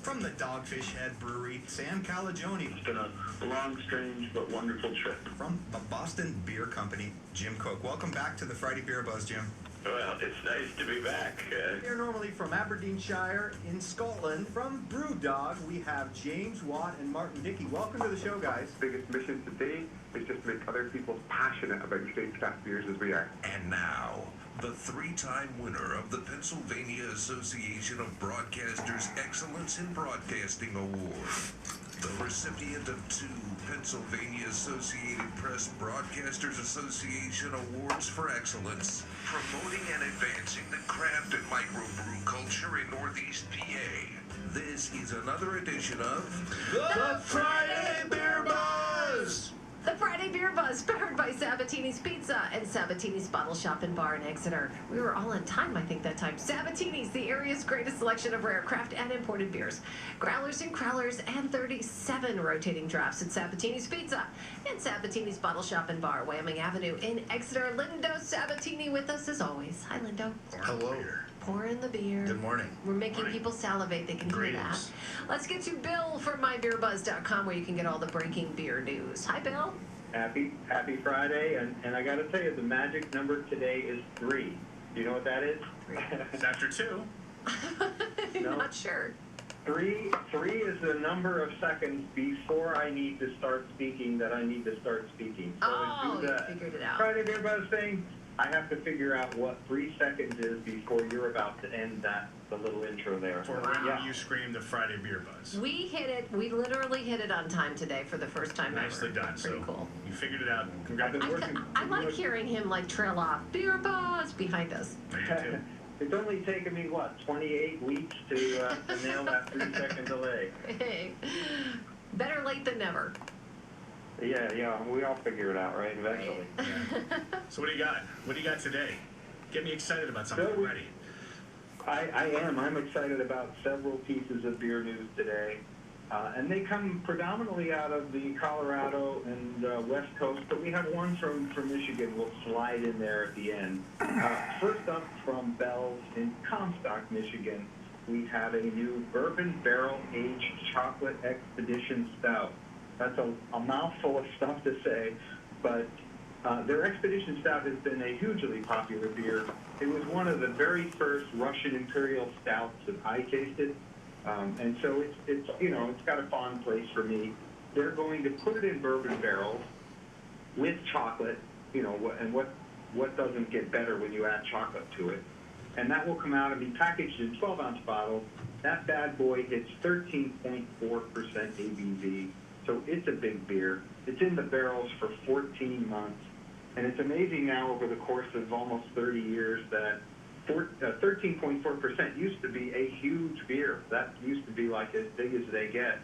From the Dogfish Head Brewery, Sam Calagione. It's been a long, strange, but wonderful trip. From the Boston Beer Company, Jim Cook. Welcome back to the Friday Beer Buzz, Jim. Well, it's nice to be back. Here normally from Aberdeenshire in Scotland. From Brewdog, we have James Watt and Martin Dickey. Welcome to the show, guys. Biggest mission today is just to make other people passionate about your state's craft beers as we are. And now, the three-time winner of the Pennsylvania Association of Broadcasters Excellence in Broadcasting Award, the recipient of 2 Pennsylvania Associated Press Broadcasters Association Awards for Excellence, promoting and advancing the craft and microbrew culture in Northeast PA. This is another edition of The Friday Beer Buzz! The Friday Beer Buzz, powered by Sabatini's Pizza and Sabatini's Bottle Shop and Bar in Exeter. We were all on time, I think, that time. Sabatini's, the area's greatest selection of rare craft and imported beers. Growlers and crowlers and 37 rotating drafts at Sabatini's Pizza and Sabatini's Bottle Shop and Bar, Wyoming Avenue in Exeter. Lindo Sabatini with us as always. Hi, Lindo. Hello. Pouring the beer. Good morning. We're making people salivate. They can hear that. Let's get to Bill from mybeerbuzz.com, where you can get all the breaking beer news. Hi, Bill. Happy Friday, and I got to tell you, the magic number today is 3. Do you know what that is? 3. It's after 2. No. Not sure. 3 is the number of seconds before I need to start speaking that I need to start speaking. So Oh, to do you the figured it out. Friday Beer Buzz thing, I have to figure out what 3 seconds is before you're about to end the little intro there. For when you scream the Friday Beer Buzz. We hit it. We literally hit it on time today for the first time Nicely ever. done. Pretty So cool. you figured it out. I've Congratulations. been working. I like hearing him like trail off. Beer Buzz behind us. I do too. It's only taken me, 28 weeks to nail that 3-second delay. Hey, better late than never. Yeah, we all figure it out, right, eventually. Right. So what do you got? What do you got today? Get me excited about something. I'm ready. I am. I'm excited about several pieces of beer news today. And they come predominantly out of the Colorado and West Coast, but we have one from Michigan. We'll slide in there at the end. First up from Bell's in Comstock, Michigan, we have a new bourbon barrel-aged chocolate expedition stout. That's a mouthful of stuff to say, but their Expedition Stout has been a hugely popular beer. It was one of the very first Russian Imperial Stouts that I tasted, and so it's got a fond place for me. They're going to put it in bourbon barrels with chocolate, and what doesn't get better when you add chocolate to it, and that will come out and be packaged in 12-ounce bottles. That bad boy hits 13.4% ABV. So it's a big beer. It's in the barrels for 14 months. And it's amazing now over the course of almost 30 years that 13.4% used to be a huge beer. That used to be like as big as they get.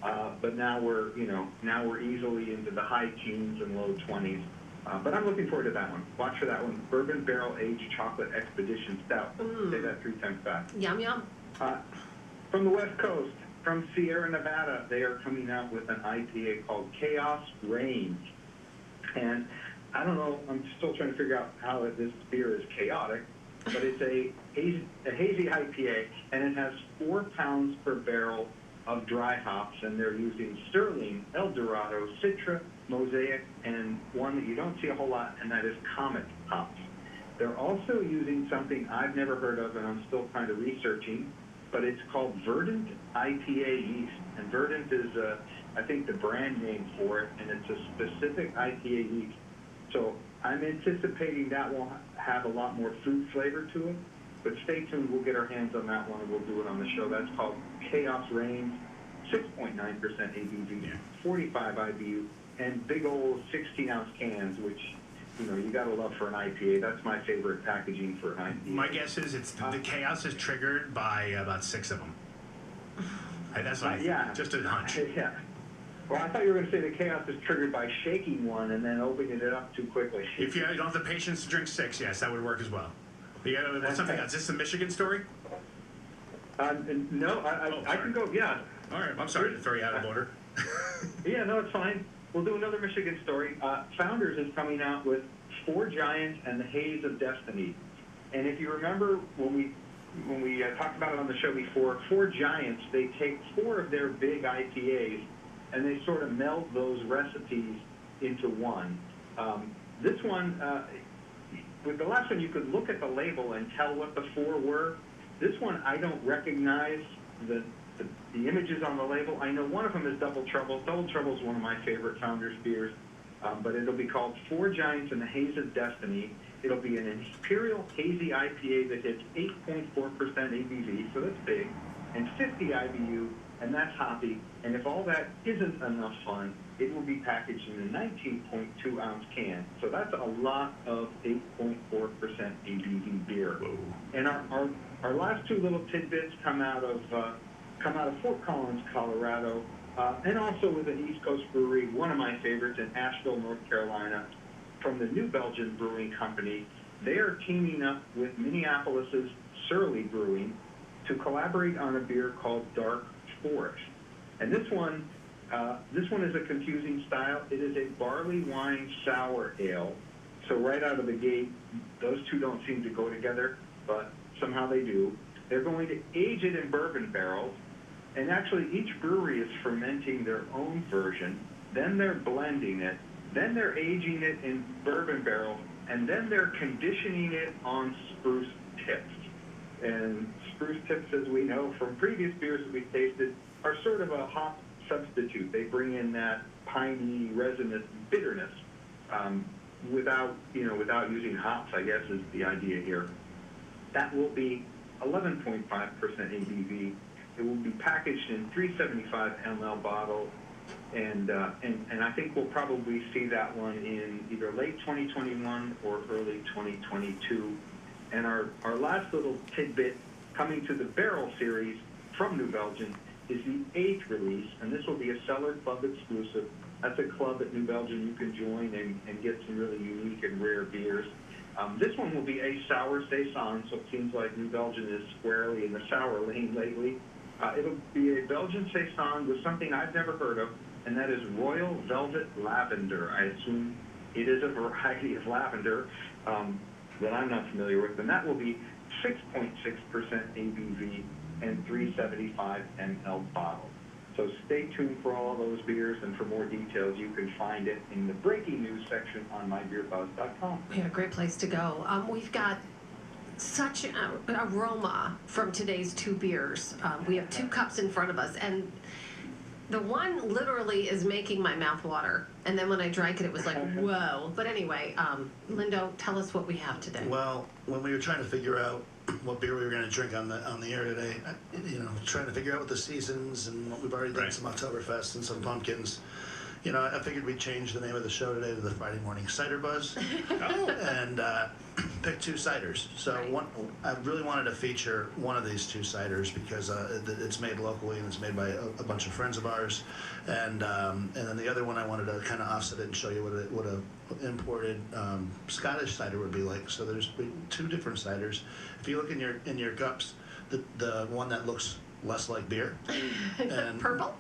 But now we're easily into the high teens and low 20s. But I'm looking forward to that one. Watch for that one. Bourbon Barrel Aged Chocolate Expedition Stout. Say that 3 times fast. Yum, yum. From the West Coast, from Sierra Nevada, they are coming out with an IPA called Chaos Reigns. And I don't know, I'm still trying to figure out how this beer is chaotic, but it's a hazy IPA, and it has 4 pounds per barrel of dry hops, and they're using Sterling, El Dorado, Citra, Mosaic, and one that you don't see a whole lot, and that is Comet hops. They're also using something I've never heard of, and I'm still kind of researching, but it's called Verdant IPA yeast. And Verdant is, I think, the brand name for it, and it's a specific IPA yeast. So I'm anticipating that will have a lot more fruit flavor to it. But stay tuned. We'll get our hands on that one, and we'll do it on the show. That's called Chaos Reigns, 6.9% ABV, 45 IBU, and big old 16-ounce cans, which you got to love for an IPA. That's my favorite packaging for an IPA. My guess is the chaos is triggered by about 6 of them. That's just a hunch. Yeah. Well, I thought you were going to say the chaos is triggered by shaking one and then opening it up too quickly. If you don't have the patience to drink 6, yes, that would work as well. What's something else? Is this a Michigan story? No, I can go, yeah. All right, I'm sorry to throw you out of order. Yeah, no, it's fine. We'll do another Michigan story. Founders is coming out with 4 Giants and the Haze of Destiny. And if you remember when we when we talked about it on the show before, Four Giants, they take 4 of their big IPAs and they sort of meld those recipes into one. This one, with the last one, you could look at the label and tell what the 4 were. This one, I don't recognize the images on the label. I know one of them is Double Trouble. Double Trouble is one of my favorite Founders beers, but it'll be called Four Giants and the Haze of Destiny. It'll be an Imperial Hazy IPA that hits 8.4% ABV, so that's big, and 50 IBU, and that's hoppy. And if all that isn't enough fun, it will be packaged in a 19.2-ounce can. So that's a lot of 8.4% ABV beer. Whoa. And our last 2 little tidbits come out of Fort Collins, Colorado, and also with an East Coast brewery, one of my favorites in Asheville, North Carolina, from the New Belgium Brewing Company. They are teaming up with Minneapolis's Surly Brewing to collaborate on a beer called Dark Forest. And this one is a confusing style. It is a barley wine sour ale. So right out of the gate, those 2 don't seem to go together, but somehow they do. They're going to age it in bourbon barrels, and actually each brewery is fermenting their own version, then they're blending it, then they're aging it in bourbon barrels, and then they're conditioning it on spruce tips. And spruce tips, as we know from previous beers that we've tasted, are sort of a hop substitute. They bring in that piney, resinous bitterness without using hops, I guess, is the idea here. That will be 11.5% ABV. It will be packaged in 375 ml bottles, and I think we'll probably see that one in either late 2021 or early 2022. And our last little tidbit coming to the Barrel series from New Belgium is the 8th release, and this will be a Cellar Club exclusive. That's a club at New Belgium you can join and get some really unique and rare beers. This one will be a sour saison, so it seems like New Belgium is squarely in the sour lane lately. It'll be a Belgian saison with something I've never heard of, and that is Royal Velvet Lavender. I assume it is a variety of lavender that I'm not familiar with, and that will be 6.6% ABV and 375 ml bottles. So stay tuned for all those beers, and for more details, you can find it in the breaking news section on mybeerbuzz.com. Yeah, great place to go. We've got such an aroma from today's 2 beers. We have 2 cups in front of us, and the one literally is making my mouth water. And then when I drank it, it was like, whoa. But anyway, Lindo, tell us what we have today. Well, when we were trying to figure out what beer we were going to drink on the air today, trying to figure out what the seasons and what we've already done, some Oktoberfest and some pumpkins. I figured we'd change the name of the show today to the Friday Morning Cider Buzz, and pick 2 ciders. So I really wanted to feature one of these 2 ciders because it's made locally and it's made by a bunch of friends of ours, and then the other one I wanted to kind of offset it and show you what a imported Scottish cider would be like. So there's 2 different ciders. If you look in your cups, the one that looks less like beer and purple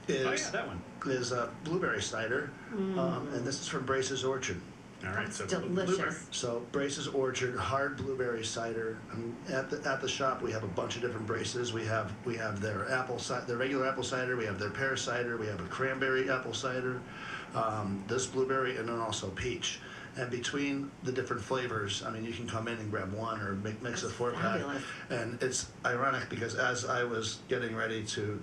is that one is a blueberry cider, and this is from Brace's Orchard. All right, That's so delicious. blueberry. So Brace's Orchard hard blueberry cider. At the shop we have a bunch of different Braces. We have their their regular apple cider. We have their pear cider. We have a cranberry apple cider. This blueberry, and then also peach. And between the different flavors, I mean, you can come in and grab one or mix a 4-pack. And it's ironic because as I was getting ready to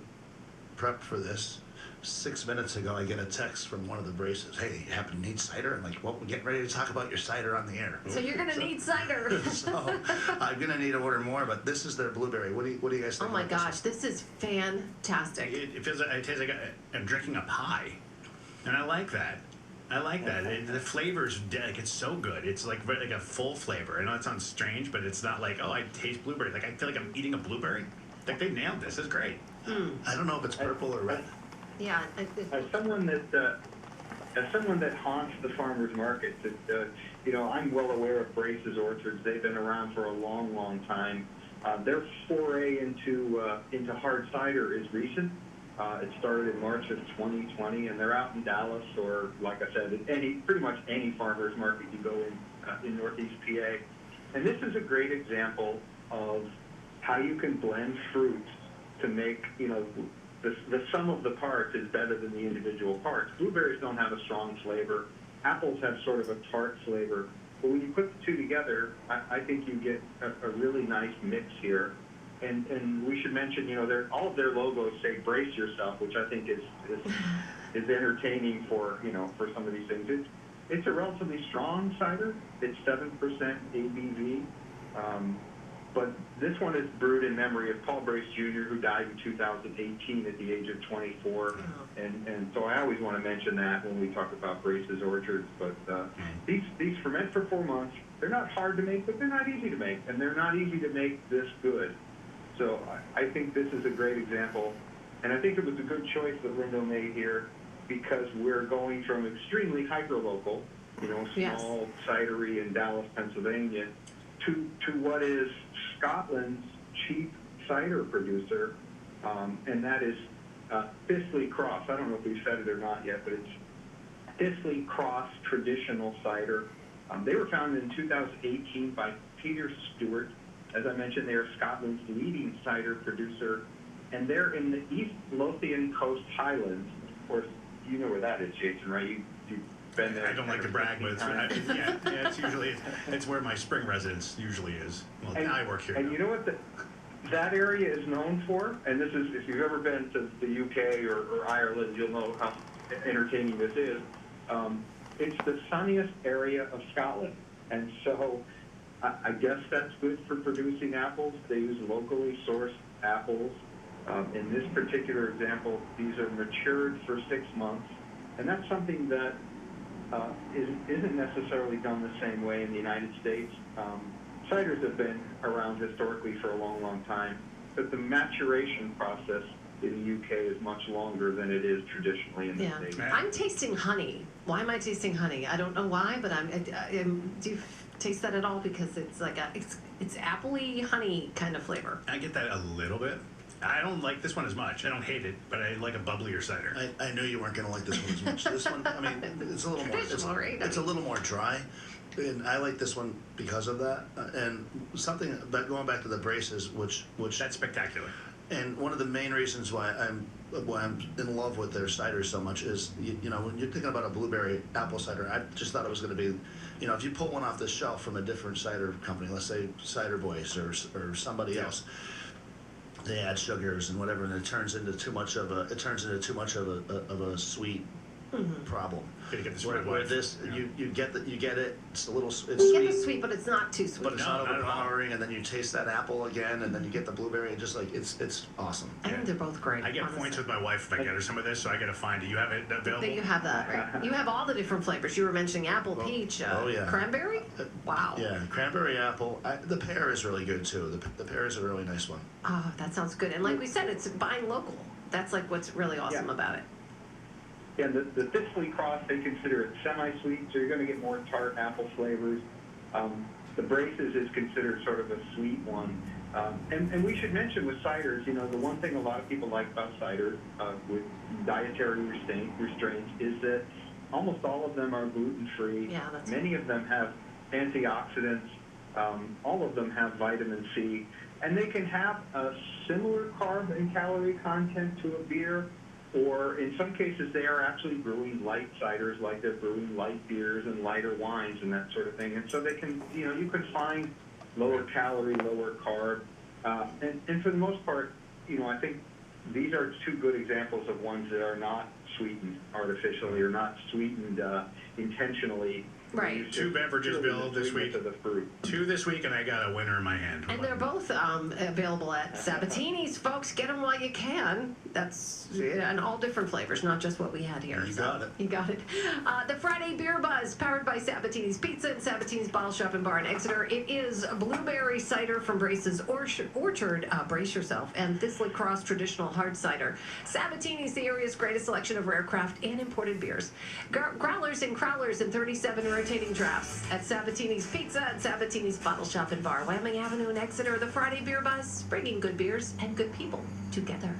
prep for this, 6 minutes ago, I get a text from one of the Braces. Hey, you happen to need cider? I'm like, well, we're getting ready to talk about your cider on the air. So you're going to need cider. So I'm going to need to order more, but this is their blueberry. What do you guys think? Oh my gosh, this is fantastic. It tastes like I'm drinking a pie, and I like that. The flavor's like it's so good. It's like a full flavor. I know it sounds strange, but it's not like, oh, I taste blueberry. Like I feel like I'm eating a blueberry. Like they nailed this. It's great. I don't know if it's purple or red. Yeah. As someone that haunts the farmers markets, I'm well aware of Brace's Orchards. They've been around for a long, long time. Their foray into hard cider is recent. It started in March of 2020, and they're out in Dallas, or like I said, pretty much any farmers market you go in Northeast PA. And this is a great example of how you can blend fruits to make, the sum of the parts is better than the individual parts. Blueberries don't have a strong flavor. Apples have sort of a tart flavor. But when you put the two together, I think you get a really nice mix here. And we should mention, all of their logos say "brace yourself," which I think is entertaining for some of these things. It's a relatively strong cider. It's 7% ABV. But this one is brewed in memory of Paul Brace Jr., who died in 2018 at the age of 24. And so I always want to mention that when we talk about Brace's orchards. But these ferment for 4 months. They're not hard to make, but they're not easy to make. And they're not easy to make this good. So I think this is a great example. And I think it was a good choice that Lindo made here, because we're going from extremely hyperlocal, small cidery in Dallas, Pennsylvania, to what is Scotland's cheap cider producer, and that is Fisley Cross. I don't know if we've said it or not yet, but it's Fisley Cross Traditional Cider. They were founded in 2018 by Peter Stewart. As I mentioned, they are Scotland's leading cider producer, and they're in the East Lothian Coast Highlands. Of course, you know where that is, Jason, right? You've been there. I don't like to brag, but it's where my spring residence usually is. Well, I work here. And you know what that area is known for? And this is, if you've ever been to the UK or Ireland, you'll know how entertaining this is. It's the sunniest area of Scotland. And so I guess that's good for producing apples. They use locally sourced apples. In this particular example, these are matured for 6 months. And that's something that isn't necessarily done the same way in the United States. Ciders have been around historically for a long, long time, but the maturation process in the UK is much longer than it is traditionally in the States. I'm tasting honey. Why am I tasting honey? I don't know why, but do you taste that at all? Because it's like it's appley honey kind of flavor. I get that a little bit. I don't like this one as much. I don't hate it, but I like a bubblier cider. I knew you weren't going to like this one as much. This one, I mean, it's a little more. It's a little more dry, and I like this one because of that. And something about going back to the braces, which that's spectacular. And one of the main reasons why I'm in love with their cider so much is when you're thinking about a blueberry apple cider, I just thought it was going to be, if you pull one off the shelf from a different cider company, let's say Cider Voice or somebody else. They add sugars and whatever, and it turns into too much of a sweet problem. Where this, you get it. It's a little. It's you sweet. get the sweet, but it's not too sweet. But it's not overpowering, and then you taste that apple again, and then you get the blueberry, and just like it's awesome. I think they're both great. I get points with my wife if I get her some of this, so I got to find it. You have it available? You have that, right? You have all the different flavors. You were mentioning apple, peach, cranberry. Wow. Yeah, cranberry apple. The pear is really good too. The pear is a really nice one. Oh, that sounds good. And like we said, it's buying local. That's like what's really awesome about it. Yeah, the Fisley Cross, they consider it semi-sweet, so you're going to get more tart apple flavors. The Braces is considered sort of a sweet one. And we should mention with ciders, the one thing a lot of people like about cider with dietary restraints is that almost all of them are gluten-free. Yeah, that's Many of them have antioxidants. All of them have vitamin C. And they can have a similar carb and calorie content to a beer, or in some cases they are actually brewing light ciders like they're brewing light beers and lighter wines and that sort of thing. And so they can, you can find lower calorie, lower carb. And for the most part, I think these are two good examples of ones that are not sweetened artificially or not sweetened intentionally. Right. 2 beverages, Bill, this week. 2 this week, and I got a winner in my hand. And they're both available at Sabatini's, folks. Get them while you can. That's and all different flavors, not just what we had here. You got it. You got it. The Friday Beer Buzz, powered by Sabatini's Pizza and Sabatini's Bottle Shop and Bar in Exeter. It is blueberry cider from Brace's Orchard, brace yourself, and Fisley Cross Traditional Hard Cider. Sabatini's, the area's greatest selection of rare craft and imported beers. Growlers and crowlers and 37 rotating drafts at Sabatini's Pizza and Sabatini's Bottle Shop and Bar, Wyoming Avenue in Exeter. The Friday Beer Buzz, bringing good beers and good people together.